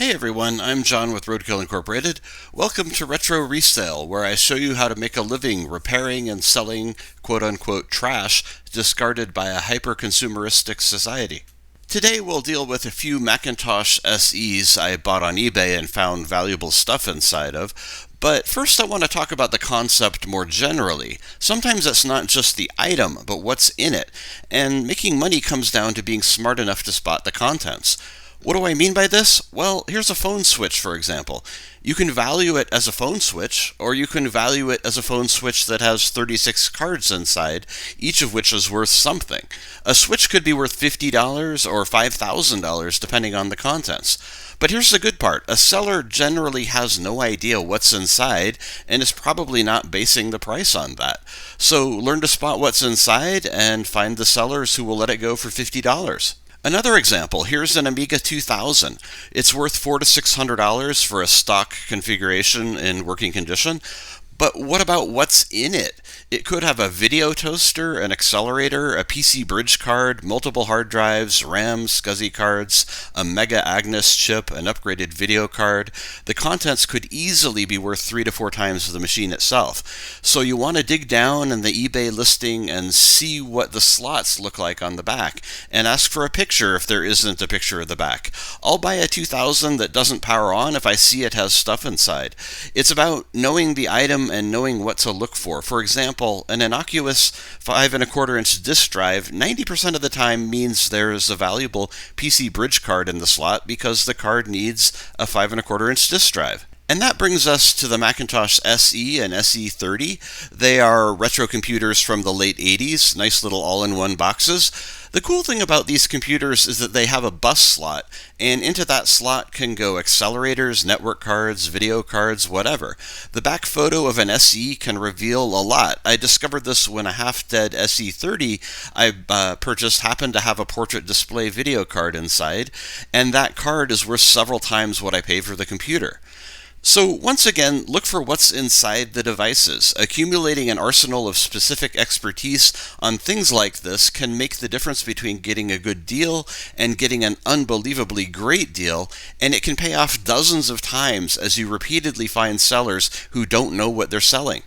Hey everyone, I'm John with Roadkill Incorporated. Welcome to Retro Resale, where I show you how to make a living repairing and selling quote-unquote trash discarded by a hyper-consumeristic society. Today we'll deal with a few Macintosh SEs I bought on eBay and found valuable stuff inside of. But first I want to talk about the concept more generally. Sometimes it's not just the item, but what's in it. And making money comes down to being smart enough to spot the contents. What do I mean by this? Well, here's a phone switch, for example. You can value it as a phone switch, or you can value it as a phone switch that has 36 cards inside, each of which is worth something. A switch could be worth $50 or $5,000 depending on the contents. But here's the good part. A seller generally has no idea what's inside and is probably not basing the price on that. So learn to spot what's inside and find the sellers who will let it go for $50. Another example, here's an Amiga 2000. It's worth $400 to $600 for a stock configuration in working condition. But what about what's in it? It could have a video toaster, an accelerator, a PC bridge card, multiple hard drives, RAM, SCSI cards, a Mega Agnes chip, an upgraded video card. The contents could easily be worth 3 to 4 times the machine itself. So you want to dig down in the eBay listing and see what the slots look like on the back, and ask for a picture if there isn't a picture of the back. I'll buy a 2000 that doesn't power on if I see it has stuff inside. It's about knowing the item and knowing what to look for. For example, an innocuous 5 1/4 inch disk drive 90% of the time means there is a valuable PC bridge card in the slot because the card needs a 5 1/4 inch disk drive. And that brings us to the Macintosh SE and SE30. They are retro computers from the late 80s, nice little all-in-one boxes. The cool thing about these computers is that they have a bus slot, and into that slot can go accelerators, network cards, video cards, whatever. The back photo of an SE can reveal a lot. I discovered this when a half-dead SE30 I purchased happened to have a portrait display video card inside, and that card is worth several times what I paid for the computer. So once again, look for what's inside the devices. Accumulating an arsenal of specific expertise on things like this can make the difference between getting a good deal and getting an unbelievably great deal, and it can pay off dozens of times as you repeatedly find sellers who don't know what they're selling.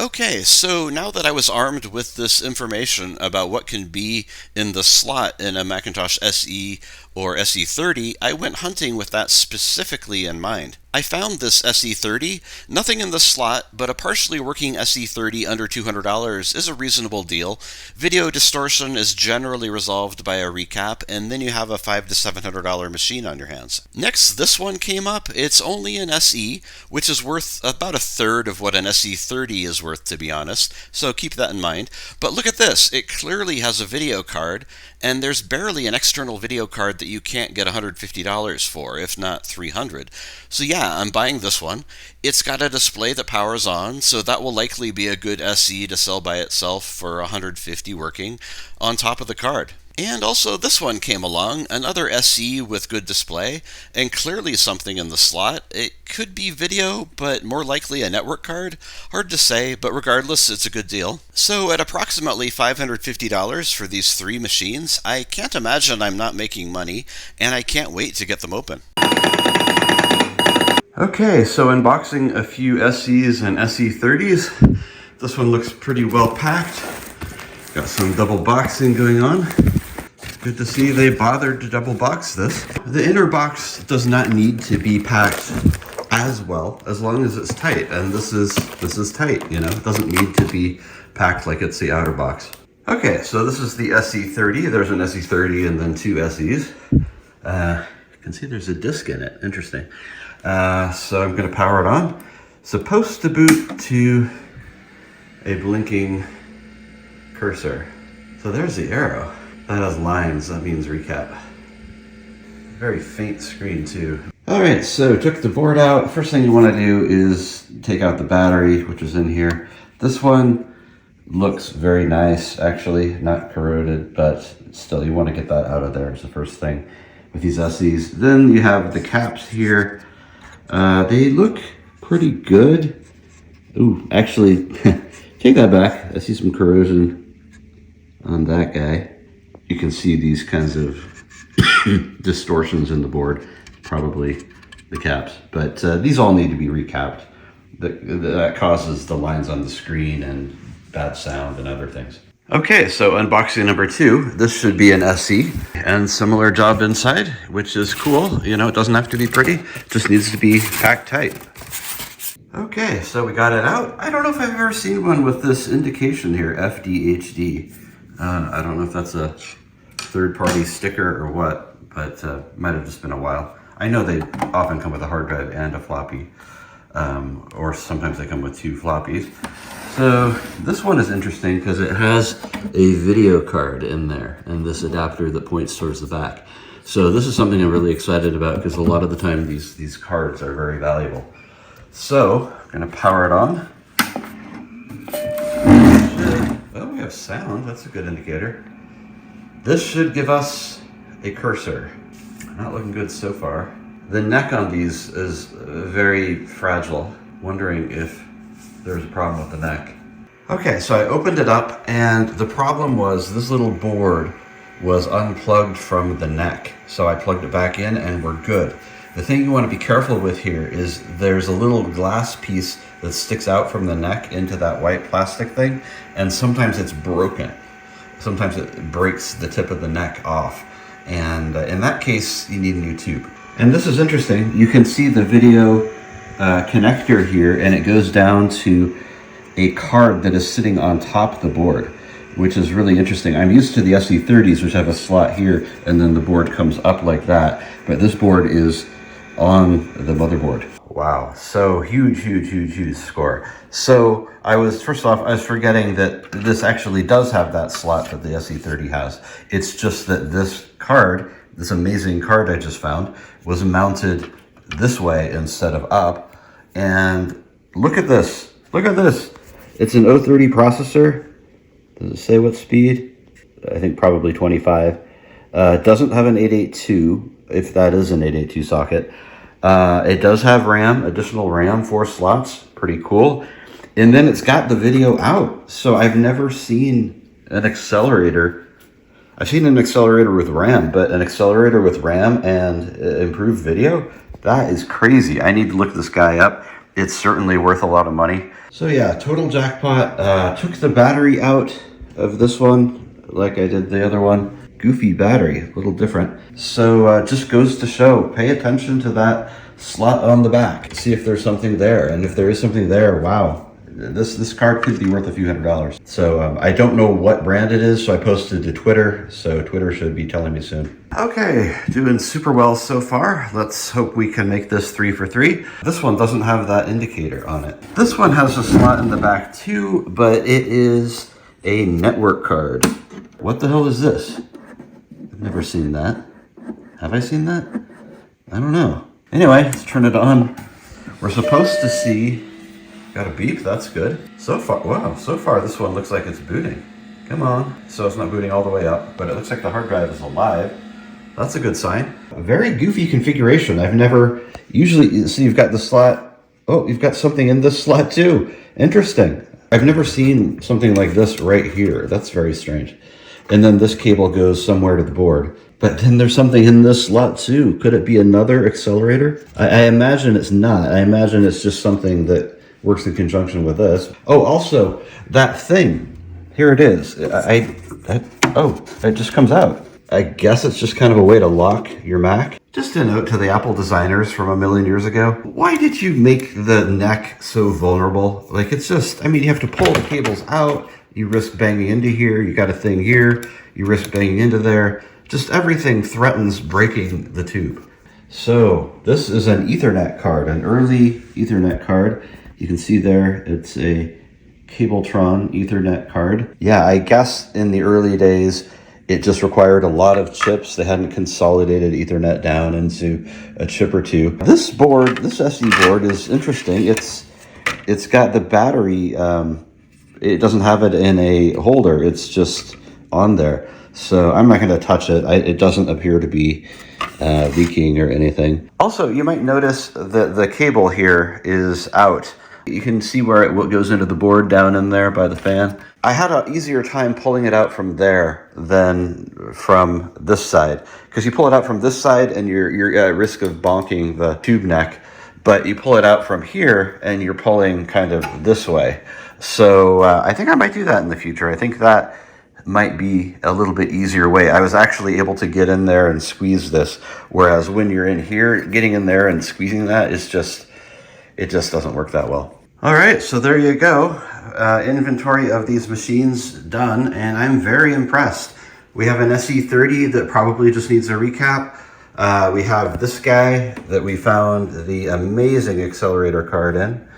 Okay, so now that I was armed with this information about what can be in the slot in a Macintosh SE or SE30, I went hunting with that specifically in mind. I found this SE30, nothing in the slot, but a partially working SE30 under $200 is a reasonable deal. Video distortion is generally resolved by a recap, and then you have a $500 to $700 machine on your hands. Next, this one came up. It's only an SE, which is worth about a third of what an SE30 is worth, to be honest, so keep that in mind. But look at this. It clearly has a video card, and there's barely an external video card that you can't get $150 for, if not $300. So yeah, I'm buying this one. It's got a display that powers on, so that will likely be a good SE to sell by itself for $150 working on top of the card. And also this one came along, another SE with good display, and clearly something in the slot. It could be video, but more likely a network card. Hard to say, but regardless, it's a good deal. So at approximately $550 for these 3 machines, I can't imagine I'm not making money, and I can't wait to get them open. Okay, so unboxing a few SEs and SE30s. This one looks pretty well packed. Got some double boxing going on. Good to see they bothered to double box this. The inner box does not need to be packed as well as long as it's tight, and this is tight, you know. It doesn't need to be packed like it's the outer box. Okay, so this is the SE30. There's an SE30 and then 2 SEs. You can see there's a disc in it. Interesting. So I'm going to power it on. Supposed to boot to a blinking cursor. So there's the arrow. That has lines, that means recap. Very faint screen too. Alright, so took the board out. First thing you want to do is take out the battery, which is in here. This one looks very nice, actually, not corroded, but still you want to get that out of there is the first thing with these SEs. Then you have the caps here. They look pretty good. Ooh, actually, take that back. I see some corrosion on that guy. You can see these kinds of distortions in the board, probably the caps. But these all need to be recapped. That causes the lines on the screen and bad sound and other things. Okay, so unboxing number 2. This should be an SE, and similar job inside, which is cool. You know, it doesn't have to be pretty, it just needs to be packed tight. Okay, so we got it out. I don't know if I've ever seen one with this indication here, FDHD. I don't know if that's a third-party sticker or what, but might have just been a while. I know they often come with a hard drive and a floppy, or sometimes they come with 2 floppies. So this one is interesting because it has a video card in there and this adapter that points towards the back. So this is something I'm really excited about because a lot of the time these cards are very valuable. So I'm gonna power it on. Oh, we have sound, that's a good indicator. This should give us a cursor. Not looking good so far. The neck on these is very fragile. Wondering if there's a problem with the neck. Okay, so I opened it up and the problem was this little board was unplugged from the neck. So I plugged it back in and we're good. The thing you want to be careful with here is there's a little glass piece that sticks out from the neck into that white plastic thing, and sometimes it's broken. Sometimes it breaks the tip of the neck off, and in that case you need a new tube. And this is interesting. You can see the video connector here, and it goes down to a card that is sitting on top of the board, which is really interesting. I'm used to the SE30s, which have a slot here, and then the board comes up like that, but this board is on the motherboard. Wow, so huge score. So first off, I was forgetting that this actually does have that slot that the SE30 has. It's just that this card, this amazing card I just found, was mounted this way instead of up. And look at this, It's an 030 processor. Does it say what speed? I think probably 25. It doesn't have an 882, if that is an 882 socket. It does have RAM, additional RAM, 4 slots, pretty cool. And then it's got the video out. So I've never seen an accelerator. I've seen an accelerator with RAM, but an accelerator with RAM and improved video? That is crazy. I need to look this guy up. It's certainly worth a lot of money. So yeah, total jackpot. Took the battery out of this one like I did the other one. Goofy battery, a little different. So just goes to show, pay attention to that slot on the back. See if there's something there. And if there is something there, wow. This card could be worth a few $100s. So I don't know what brand it is, so I posted to Twitter. So Twitter should be telling me soon. Okay, doing super well so far. Let's hope we can make this 3 for 3. This one doesn't have that indicator on it. This one has a slot in the back too, but it is a network card. What the hell is this? I've never seen that. Have I seen that? I don't know. Anyway, let's turn it on. We're supposed to see, got a beep, that's good. So far, wow, so far this one looks like it's booting. Come on. So it's not booting all the way up, but it looks like the hard drive is alive. That's a good sign. A very goofy configuration. I've never, usually, so you've got the slot, oh, you've got something in this slot too. Interesting. I've never seen something like this right here. That's very strange. And then this cable goes somewhere to the board. But then there's something in this slot too. Could it be another accelerator? I imagine it's not. I imagine it's just something that works in conjunction with this. Oh, also, that thing. Here it is. Oh, it just comes out. I guess it's just kind of a way to lock your Mac. Just a note to the Apple designers from a million years ago. Why did you make the neck so vulnerable? Like, it's just, I mean, you have to pull the cables out. You risk banging into here. You got a thing here. You risk banging into there. Just everything threatens breaking the tube. So this is an Ethernet card, an early Ethernet card. You can see there, it's a Cabletron Ethernet card. Yeah, I guess in the early days, it just required a lot of chips. They hadn't consolidated Ethernet down into a chip or two. This board, this SE board is interesting. It's got the battery, it doesn't have it in a holder. It's just on there. So I'm not gonna touch it. It doesn't appear to be leaking or anything. Also, you might notice that the cable here is out. You can see where it goes into the board down in there by the fan. I had an easier time pulling it out from there than from this side, because you pull it out from this side and you're at risk of bonking the tube neck, but you pull it out from here and you're pulling kind of this way. So I think I might do that in the future. I think that might be a little bit easier way. I was actually able to get in there and squeeze this, whereas when you're in here, getting in there and squeezing that is just, it just doesn't work that well. All right, so there you go. Inventory of these machines done, and I'm very impressed. We have an SE30 that probably just needs a recap. We have this guy that we found the amazing accelerator card in.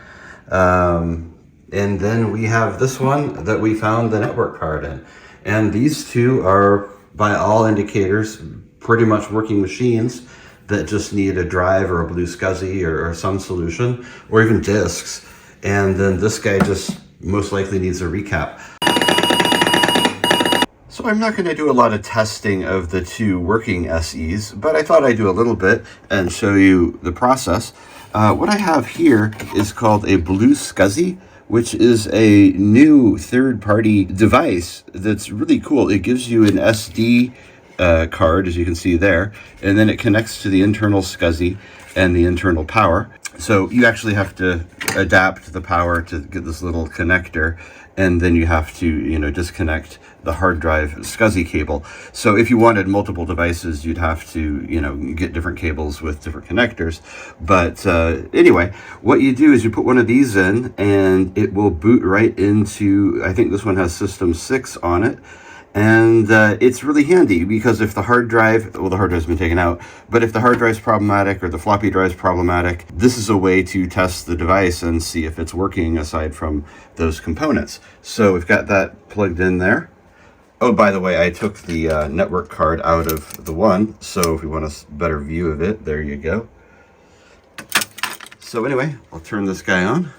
And then we have this one that we found the network card in. And these two are, by all indicators, pretty much working machines that just need a drive or a blue SCSI or some solution, or even disks. And then this guy just most likely needs a recap. So I'm not going to do a lot of testing of the two working SEs, but I thought I'd do a little bit and show you the process. What I have here is called a blue SCSI, which is a new third-party device that's really cool. It gives you an SD card, as you can see there, and then it connects to the internal SCSI and the internal power. So you actually have to adapt the power to get this little connector, and then you have to, disconnect the hard drive SCSI cable. So if you wanted multiple devices, you'd have to, get different cables with different connectors. But anyway, what you do is you put one of these in, and it will boot right into, I think this one has System 6 on it. And it's really handy because if the hard drive, well, the hard drive's been taken out, but if the hard drive's problematic or the floppy drive's problematic, this is a way to test the device and see if it's working aside from those components. So we've got that plugged in there. Oh, by the way, I took the network card out of the one, so if we want a better view of it, there you go. So anyway, I'll turn this guy on.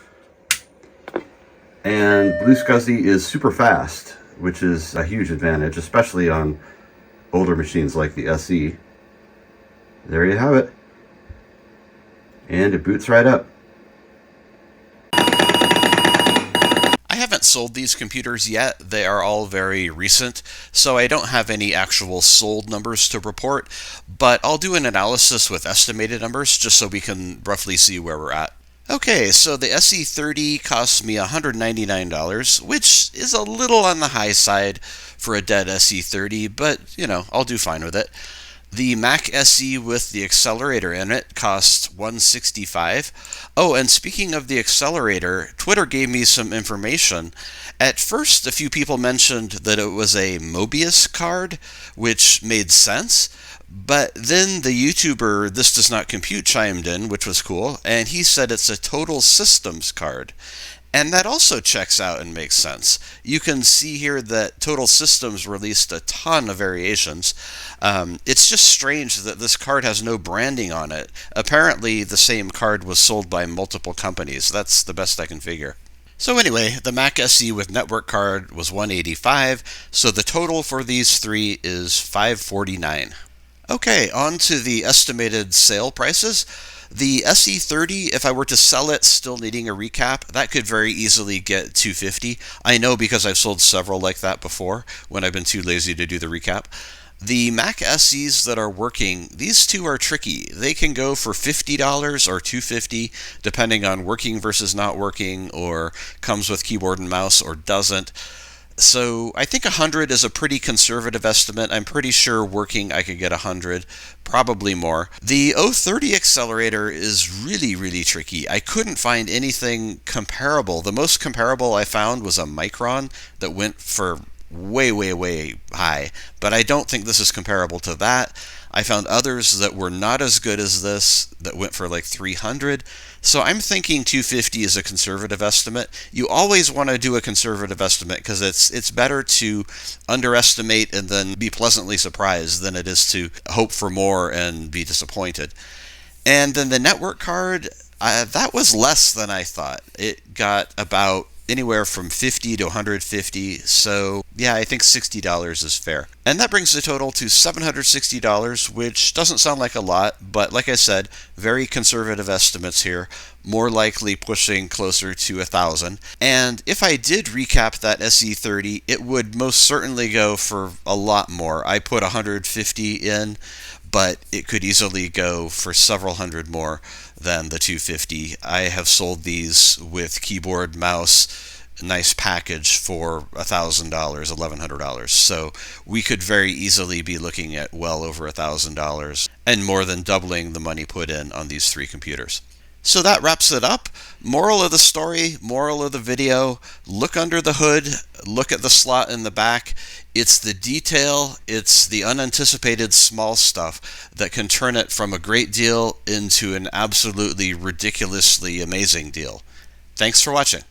And Blue SCSI is super fast, which is a huge advantage, especially on older machines like the SE. There you have it. And it boots right up. I haven't sold these computers yet. They are all very recent, so I don't have any actual sold numbers to report, but I'll do an analysis with estimated numbers just so we can roughly see where we're at. Okay, so the SE30 cost me $199, which is a little on the high side for a dead SE30, but, I'll do fine with it. The Mac SE with the accelerator in it costs $165. Oh, and speaking of the accelerator, Twitter gave me some information. At first, a few people mentioned that it was a Mobius card, which made sense. But then the YouTuber This Does Not Compute chimed in, which was cool, and he said it's a Total Systems card. And that also checks out and makes sense. You can see here that Total Systems released a ton of variations. It's just strange that this card has no branding on it. Apparently, the same card was sold by multiple companies. That's the best I can figure. So anyway, the Mac SE with network card was $185, so the total for these three is $549. Okay, on to the estimated sale prices. The SE30, if I were to sell it still needing a recap, that could very easily get $250. I know because I've sold several like that before when I've been too lazy to do the recap. The Mac SEs that are working, these two are tricky. They can go for $50 or $250 depending on working versus not working, or comes with keyboard and mouse or doesn't. So I think 100 is a pretty conservative estimate. I'm pretty sure working I could get 100, probably more. The 030 accelerator is really, really tricky. I couldn't find anything comparable. The most comparable I found was a Micron that went for way, way, way high, but I don't think this is comparable to that. I found others that were not as good as this that went for like 300. So I'm thinking 250 is a conservative estimate. You always want to do a conservative estimate because it's better to underestimate and then be pleasantly surprised than it is to hope for more and be disappointed. And then the network card, that was less than I thought. It got about anywhere from 50 to 150, so Yeah, I think $60 is fair. And that brings the total to $760, which doesn't sound like a lot, but like I said, very conservative estimates here, more likely pushing closer to 1,000. And if I did recap that SE30, it would most certainly go for a lot more. I put 150 in, but it could easily go for several hundred more than the 250. I have sold these with keyboard, mouse, nice package for $1,000, $1,100. So we could very easily be looking at well over $1,000 and more than doubling the money put in on these three computers. So that wraps it up. Moral of the story, moral of the video, look under the hood, look at the slot in the back. It's the detail, it's the unanticipated small stuff that can turn it from a great deal into an absolutely ridiculously amazing deal. Thanks for watching.